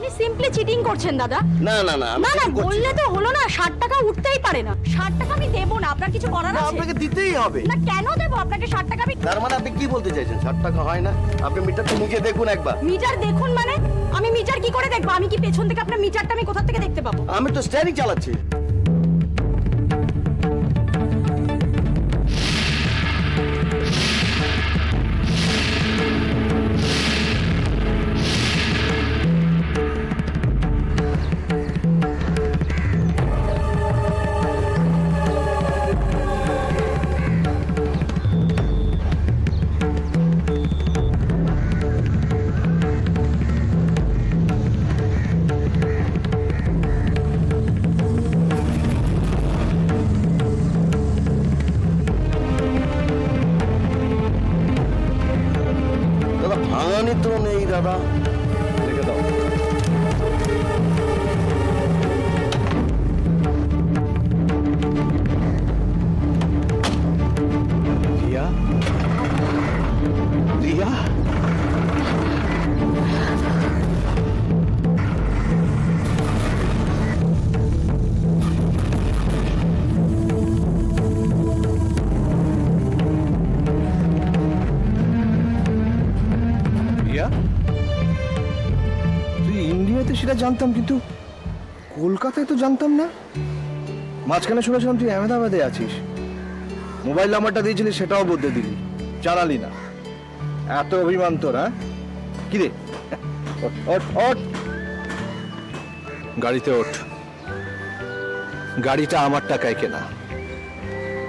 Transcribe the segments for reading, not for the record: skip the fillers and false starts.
আপনি simply cheating করছেন দাদা। না না না আমি না না cheating করছি বললে না। তো হলো না, 60 টাকা উঠতেই পারে না। 60 টাকা আমি দেবো না, আপনার কিছু করার না, আছে? আপনাকে দিতেই হবে। না কেন দেবো আপনাকে 60 টাকা? আমি তার মানে আপনি কি বলতে চাইছেন 60 টাকা হয় না? আপনি মিটারটা নিজে দেখুন একবার। মিটার দেখুন মানে? আমি মিটার কি করে দেখবো? আমি কি পেছন থেকে আপনার মিটারটা আমি কোথা থেকে দেখতে পাবো? আমি তো স্টিয়ারিং চালাচ্ছি। দাদা ভাঙানি তো নেই দাদা, রেখে দাও। রিয়া, রিয়া, রিয়া, তুই ইন্ডিয়াতে সেটা জানতাম, কিন্তু কলকাতায় তো জানতাম না। মাঝখানে শুনেছিলাম তুই আহমেদাবাদে আছিস। মোবাইল নাম্বারটা দিয়েছিলি সেটাও বদলে দিলি, জানালি না। এত অভিমান তোর, হ্যাঁ? কি রে, ওঠ, ওঠ, ওঠ। গাড়িতে ওঠ। গাড়িটা আমার টাকায় কেনা,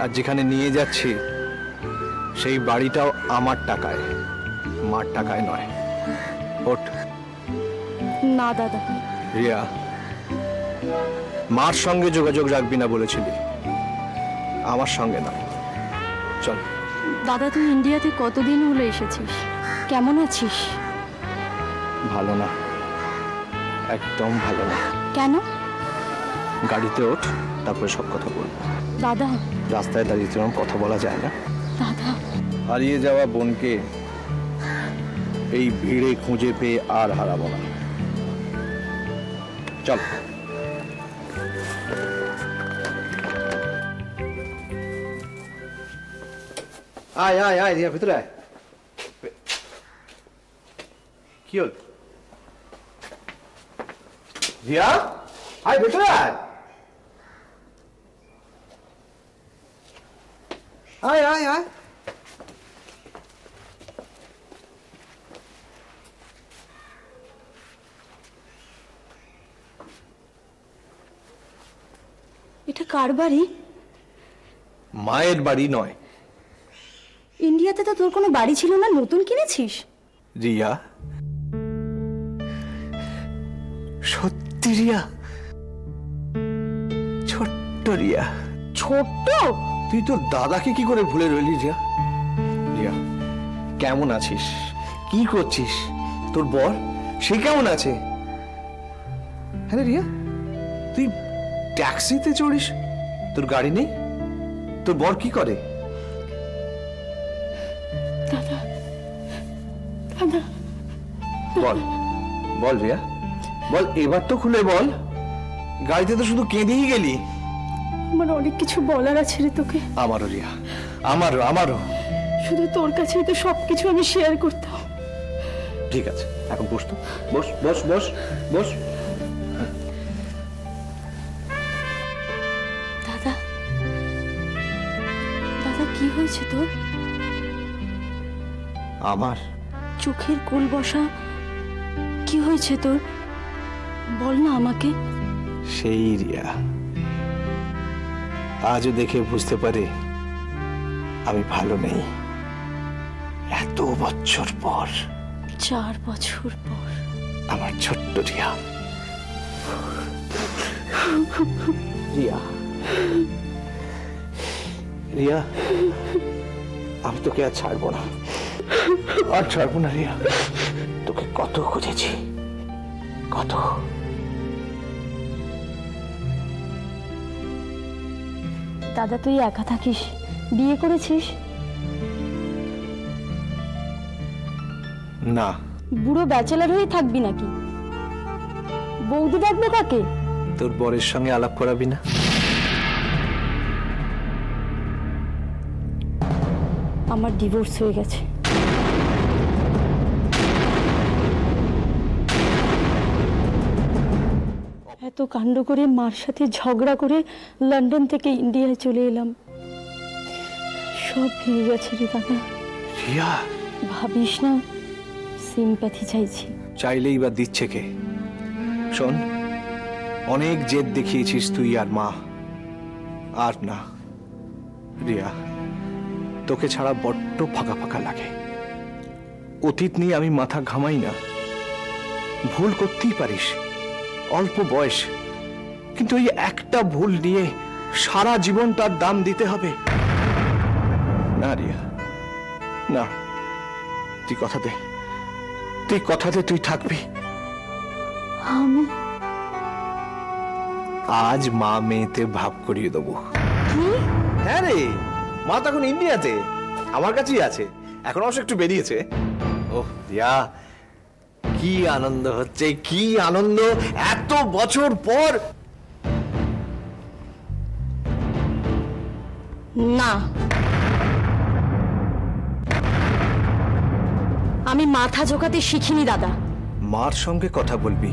আর যেখানে নিয়ে যাচ্ছি সেই বাড়িটাও আমার টাকায়, মার টাকায় নয়। ওঠ। না দাদা। রিয়া, মার সঙ্গে যোগাযোগ রাখবি না বলেছিলি, আমার সঙ্গে না। চল। দাদা তুই ইন্ডিয়াতে কতদিন হলো এসেছিস? কেমন আছিস? ভালো না, একদম ভালো না। কেন? গাড়িতে ওঠ, তারপরে সব কথা বলবো। দাদা। রাস্তায় দাঁড়িয়ে তেমন কথা বলা যায় না। দাদা। হারিয়ে যাওয়া বোনকে এই ভিড়ে খুঁজে পেয়ে আর হারাবো না। চল। আয় আয় আয় রিয়া, ভিতরে আয়। কি হল রিয়া? আয় ভিতরে আয়। আয় আয় আয়। এটা কার বাড়ি? মায়ের বাড়ি নয়। ইন্ডিয়াতে তো তোর কোনো বাড়ি ছিল না, নতুন কিনেছিস? রিয়া, সত্যি রিয়া, ছোট্ট রিয়া। ছোট্ট? তুই তোর দাদাকে কি করে ভুলে রইলি রিয়া? রিয়া, কেমন আছিস? কি করছিস? তোর বর সে কেমন আছে? হ্যাঁ রিয়া, তুই ট্যাক্সিতে চড়িস, তোর গাড়ি নেই? তোর বর কি করে? দাদা। দাদা। বল বল রিয়া, বল, এবার তো খুলে বল। গাড়িতে তো শুধু কেঁদেই গেলি। আমার অনেক কিছু বলার আছে রে তোকে। আমারও রিয়া, আমারও আমারও। শুধু তোর কাছেই তো সবকিছু আমি শেয়ার করতাম। ঠিক আছে, এখন বস তো, বস বস বস বস। দাদা। দাদা কি হয়েছে তোর? আমার চোখের কোল বসা, কি হয়েছে তোর? বল না আমাকে। সেই রিয়া, আজও দেখে বুঝতে পারি আমি ভালো নেই। এত বছর পর, 4 বছর পর। আমার ছোট্ট রিয়া। রিয়া, রিয়া, আমি তোকে আর ছাড়বো না, আর ছাড়বো না রিয়া। তোকে কত খুঁজেছি, কত। দাদা তুই একা থাকিস? বিয়ে করেছিস? না। বুড়ো ব্যাচেলার হয়ে থাকবি নাকি? বৌদি ডাকবে কাকে? তোর বরের সঙ্গে আলাপ করাবি না? আমার ডিভোর্স হয়ে গেছে। এত কাণ্ড করে মার সাথে ঝগড়া করে লন্ডন থেকে ইন্ডিয়ায় চলে এলাম, সব ভেঙে গেছে রে দাদা। রিয়া, ভাবিস না সিম্প্যাথি চাইছি। চাইলেই বা দিচ্ছে কে? শোন, অনেক জেদ দেখিয়েছিস তুই আর মা, আর না। রিয়া, তোকে ছাড়া বড্ড ফাঁকা ফাঁকা লাগে। অতীত নিয়ে আমি মাথা ঘামাই না। ভুল করতেই পারিস, অল্প বয়স, কিন্তু এই একটা ভুল নিয়ে সারা জীবন তার দাম দিতে হবে না রিয়া, না। তুই কথা দে, তুই কথা দে তুই থাকবি। আমি আজ মা মেয়েতে ভাব করিয়ে দেবো। কি? হ্যাঁ রে, মা তো এখন ইন্ডিয়াতে, আমার কাছেই আছে। এখন অবশ্য একটু বেরিয়েছে। ওহ রিয়া, কি আনন্দ হচ্ছে, কি আনন্দ! এত বছর পর। না, আমি মাথা ঝোঁকাতে শিখিনি দাদা। মার সঙ্গে কথা বলবি,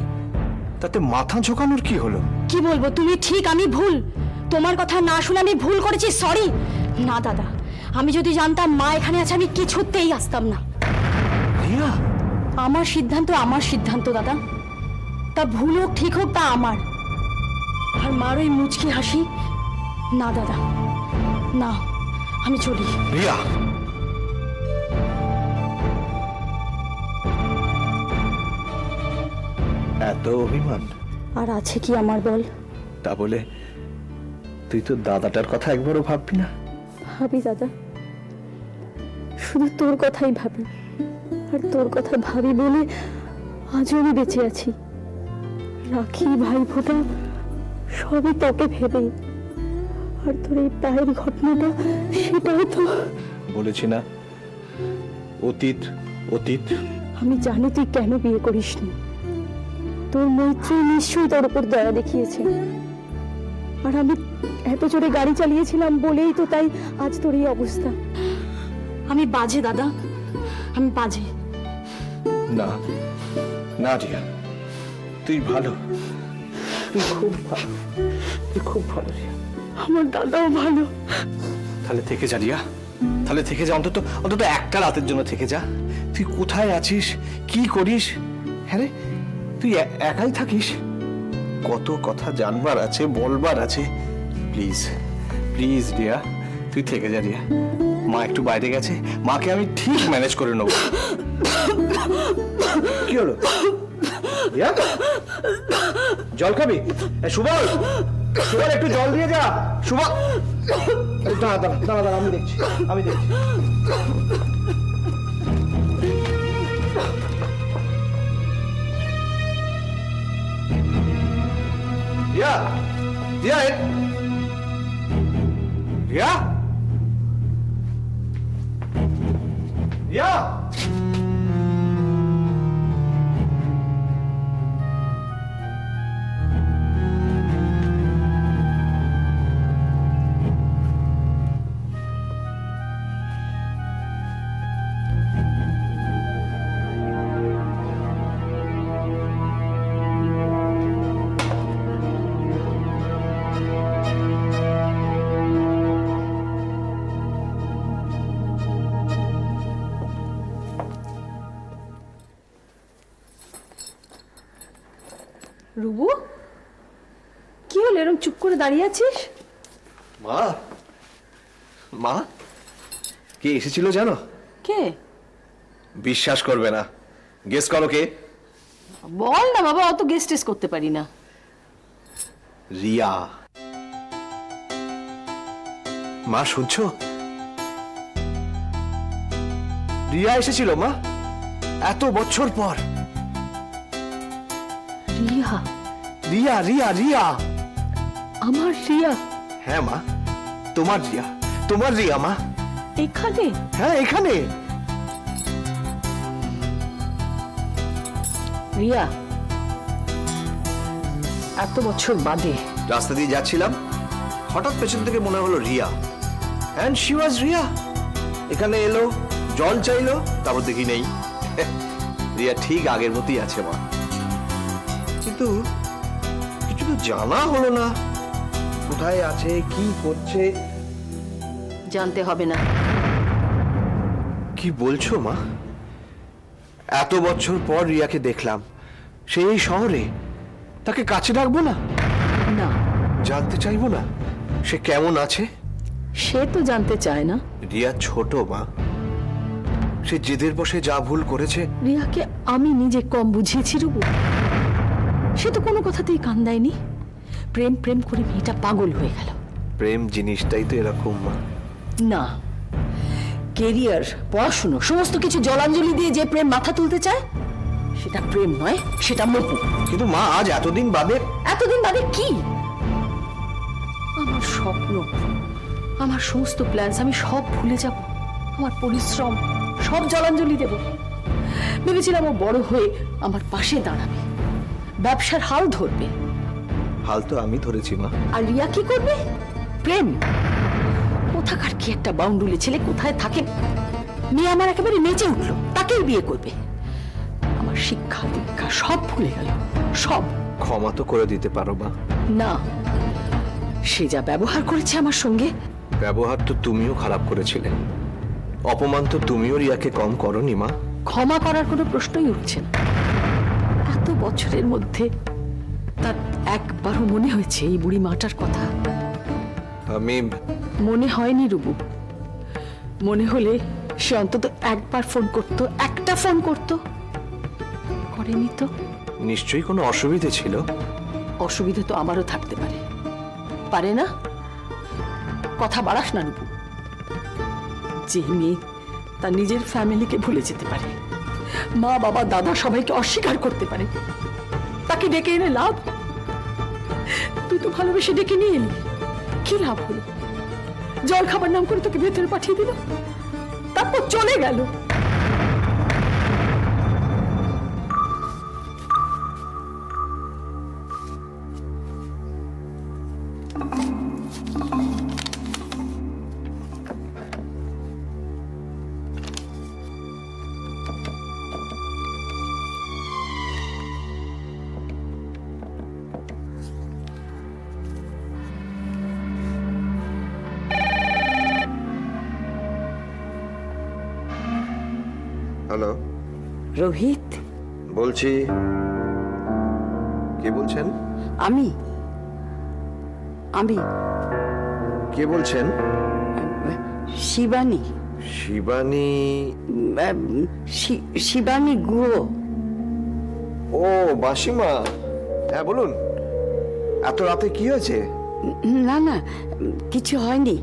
তাতে মাথা ঝোঁকানোর কি হলো? কি বলবো, তুমি ঠিক আমি ভুল। তোমার কথা না শুনে আমি ভুল করেছি, সরি। না দাদা, আমি যদি জানতাম মা এখানে আছে আমি কিছুতেই আসতাম না। রিয়া, আমার সিদ্ধান্ত দাদা। তা ভুল হোক ঠিক হোক তা আমার। আর মার ওই মুচকি হাসি, না দাদা, না, আমি চলি। রিয়া, এত অভিমান আর আছে কি আমার বল? তা বলে তুই তো দাদাটার কথা একবারও ভাববি না? ভাবি দাদা, শুধু তোর কথাই ভাবি। আর তোর কথা ভাবি বলে আজও আমি বেঁচে আছি। রাখি, ভাই ফোঁটা সবই তোকে ভেবে। আর তোর এই পায়ের ঘটনাটা, সেটাও তো। বলেছি না, অতীত অতীত। আমি জানি তুই কেন বিয়ে করিসনি। তোর মৈত্রী নিশ্চয়ই তোর উপর দয়া দেখিয়েছে। আর আমি এত জোরে গাড়ি চালিয়েছিলাম বলেই তো তাই আজ তোর এই অবস্থা। আমি বাজে দাদা, আমি বাজে। না না রিয়া, তুই ভালো, তুই খুব ভালো, তুই খুব ভালো রিয়া। আমার দাদাও ভালো। তাহলে থেকে যা রিয়া, তাহলে থেকে যা, অন্তত অন্তত একটা রাতের জন্য থেকে যা। তুই কোথায় আছিস, কি করিস? হ্যাঁ রে, তুই একাই থাকিস? কত কথা জানবার আছে, বলবার আছে। প্লিজ প্লিজ রিয়া, তুই থেকে যা রিয়া। মা একটু বাইরে গেছে, মাকে আমি ঠিক ম্যানেজ করে নেব। কি হলো রিয়া? জল খাবি? সুবল, সুবল একটু জল দিয়ে যা। সুবল, দাঁড়া দাঁড়া দাঁড়া দাঁড়া, আমি দেখছি, আমি দেখছি। রিয়া, রিয়া, রিয়া, রিয়া। রুবু, কি হলো এরকম চুপ করে দাঁড়িয়ে আছিস? মা, মা, কে এসেছিল জানো? কে? বিশ্বাস করবে না, গেস করো কে? বল না বাবা, অত গেস্ট টেস্ট করতে পারি না। রিয়া। মা শুনছো? রিয়া এসেছিল মা, এত বছর পর। রিয়া? রিয়া রিয়া রিয়া। আমার রিয়া? হ্যাঁ মা, তোমার রিয়া, তোমার রিয়া মা। এখানে? হ্যাঁ এখানে। রিয়া, এত বছর বাদে। রাস্তা দিয়ে যাচ্ছিলাম, হঠাৎ পেছন থেকে মনে হলো Riya, and she was Riya. এখানে এলো, জল চাইলো, তারপর দেখি নেই। রিয়া ঠিক আগের মতোই আছে মা, কিন্তু কিছু তো জানা হলো না, কোথায় আছে, কি করছে। জানতে হবে না। কি বলছো মা? এত বছর পর রিয়াকে দেখলাম সেই শহরে, তাকে কাছে ডাকবো না? না, জানতে চাইবো না সে কেমন আছে? সে তো জানতে চায় না। রিয়া ছোট মা, সে জেদের বসে যা ভুল করেছে। রিয়াকে আমি নিজে কম বুঝিয়েছি রুবু। সে তো কোনো কথাতেই কান দেয়নি। প্রেম প্রেম করে মেয়েটা পাগল হয়ে গেল। প্রেম জিনিসটাই তো এরকম মা। না, কেরিয়ার, পড়াশুনো সমস্ত কিছু জলাঞ্জলি দিয়ে যে প্রেম মাথা তুলতে চায় সেটা প্রেম নয়, সেটা মপু। কিন্তু মা আজ এতদিন বাদে। এতদিন বাদে কি? আমার স্বপ্ন, আমার সমস্ত প্ল্যানস আমি সব ভুলে যাব। আমার পরিশ্রম সব জলাঞ্জলি দেব। ভেবেছিলাম ও বড় হয়ে আমার পাশে দাঁড়াবে, ব্যবসার হাল ধরবে। হাল তো আমি ধরেছি মা। আর রিয়া কি করবে? প্রেম। কোথাকার কি একটা বাউন্ডুলে ছেলে কোথায় থাকে, মেয়ে আমার একেবারে নেচে উঠলো, তাকেই বিয়ে করবে। আমার শিক্ষা দীক্ষা সব ভুলে গেল, সব। ক্ষমা তো করে দিতে পারো মা। না, সে যা ব্যবহার করেছে আমার সঙ্গে। ব্যবহার তো তুমিও খারাপ করেছিলে, অপমান তো তুমিও রিয়াকে কম করনি মা। ক্ষমা করার কোনো প্রশ্নই উঠছে না। এত বছরের মধ্যে তার একবারও মনে হয়েছে এই বুড়ি মাটার কথা? আমি মনে হয়নি রুবু। মনে হলে সে অন্তত একবার ফোন করতো, একটা ফোন করতো। করেনি তো। নিশ্চয়ই কোনো অসুবিধে ছিল। অসুবিধা তো আমারও থাকতে পারে, পারে না? কথা বাড়াস না রুবু। যে মেয়ে তার নিজের ফ্যামিলিকে ভুলে যেতে পারে, মা বাবা দাদা সবাইকে অস্বীকার করতে পারে, তাকে ডেকে এনে লাভ? তুই তো ভালোবেসে ডেকে নিয়ে এলি, কি লাভ হলো? জল খাবার নাম করে তোকে ভেতরে পাঠিয়ে দিল, তারপর চলে গেল। হ্যালো, রোহিত, বলছি। কে বলছেন? আমি আমি কে বলছেন? শিবানী। শিবানী? শিবানী গুহ। ও মাসিমা, হ্যাঁ বলুন। এত রাতে কি হয়েছে? না না, কিছু হয়নি,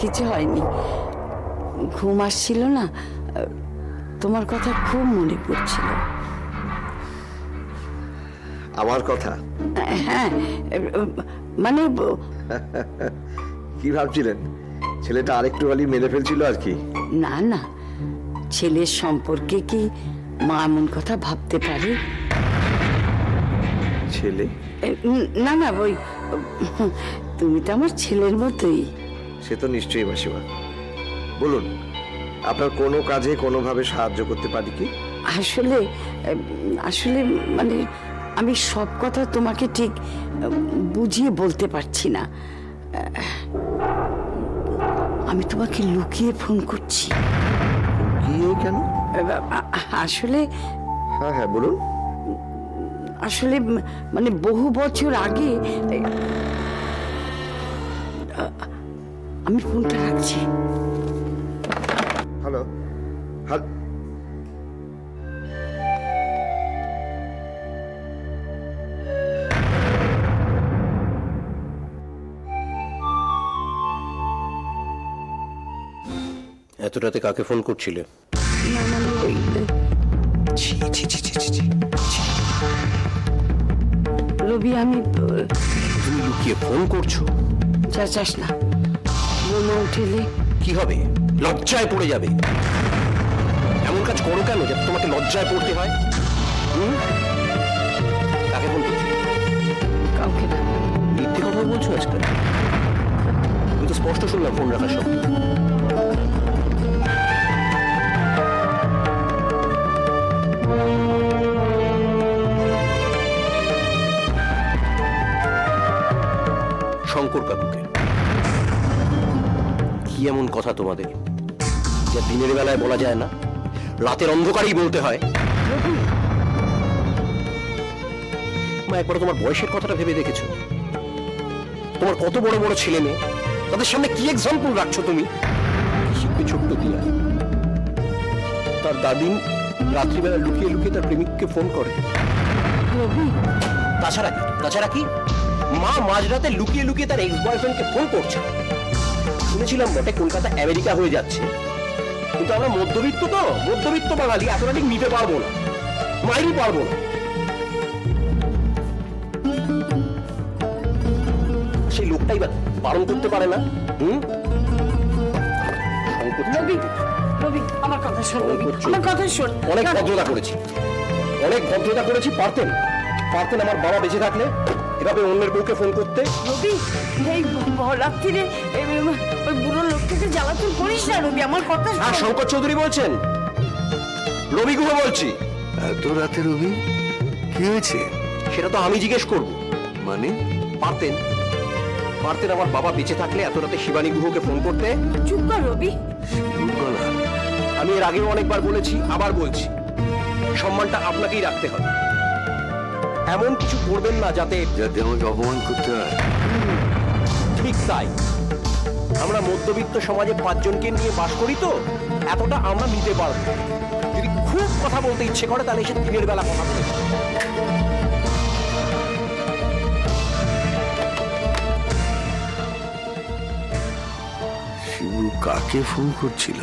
কিছু হয়নি। ঘুম আসছিল না, তোমার কথা খুব মনে পড়ছিল। আমার কথা? হ্যাঁ, মানে কি ভাবছিলেন? ছেলেটা আরেকটু হলি মেরে ফেলছিল আর কি? না না, ছেলের সম্পর্কে কি মা এমন কথা ভাবতে পারে? ছেলে? না না, ওই তুমি তো আমার ছেলের মতোই। সে তো নিশ্চয়ই মাসিমা। বলুন, আপনার কোনো কাজে কোনোভাবে সাহায্য করতে পারি কি? আসলে আসলে মানে আমি সব কথা তোমাকে ঠিক বুঝিয়ে বলতে পারছি না। আমি তোমাকে লুকিয়ে ফোন করছি। লুকিয়ে কেন? আসলে হ্যাঁ হ্যাঁ বলুন। আসলে মানে বহু বছর আগে আমি ফোনটা রাখছি। Hello, hello. এত রাতে কাকে ফোন করছিলে? না মানে ওই রবি, আমি তুমি লুকিয়ে ফোন করছো? চাস না, মনে উঠেলে কি হবে? লজ্জায় পড়ে যাবে। এমন কাজ করো কেন যাতে তোমাকে লজ্জায় পড়তে হয়? কাকে ফোন করছো? স্পষ্ট শুনলাম ফোন রাখার শব্দ। শঙ্কর কাকুকে। কি এমন কথা তোমাদের যা দিনের বেলায় বলা যায় না, রাতের অন্ধকারেই বলতে হয়? মা, একবার তোমার বয়সের কথাটা ভেবে দেখেছো? তোমার কত বড় বড় ছেলে মেয়ে, তাদের সামনে কি এক্সাম্পল রাখছো তুমি? শিখবে ছোট্ট দিয়া, তার দাদিন রাত্রিবেলা লুকিয়ে লুকিয়ে তার প্রেমিককে ফোন করে। তাছাড়া কি মা মাঝরাতে লুকিয়ে লুকিয়ে তার এক্স বয়ফ্রেন্ডকে ফোন করছে। শুনেছিলাম বটে কলকাতা আমেরিকা হয়ে যাচ্ছে, কিন্তু আমরা মধ্যবিত্ত বাঙালি এতটা ঠিক নিতে পারবো না, মাইরই পারবো না। সেই লোকটাই বা পালন করতে পারে না। রবি, রবি, আমার কথা শোন, রবি, আমার কথা শোন। অনেক ভদ্রতা করেছি। পারতেন আমার বাবা বেঁচে থাকলে এভাবে অন্যের বউকে ফোন করতে? রবি, এই রাত্রিরে ওই বুড়ো লোকটাকে জ্বালাতন করিস না রবি, আমার কথা শোন। শঙ্কর চৌধুরী বলছেন? রবি গুহ বলছি। এত রাতে রবি, কি হয়েছে? সেটা তো আমি জিজ্ঞেস করবো। মানে? পারতেন আমার বাবা বেঁচে থাকলে এত রাতে শিবানী গুহকে ফোন করতে? চুপ কর রবি। আমি এর আগেও অনেকবার বলেছি, আবার বলছি, সম্মানটা আপনাকেই রাখতে হবে। এমন কিছু করবেন না যাতে আমাকে অপমান করতে হয়। ঠিক তাই। আমরা মধ্যবিত্ত সমাজে 5 জনকে নিয়ে বাস করি, তো এতটা আমরা নিতে পারবো। যদি খুব কথা বলতে ইচ্ছে করে তাহলে এসে দিনের বেলা কথা বলে। শিবু কাকে ফোন করছিল?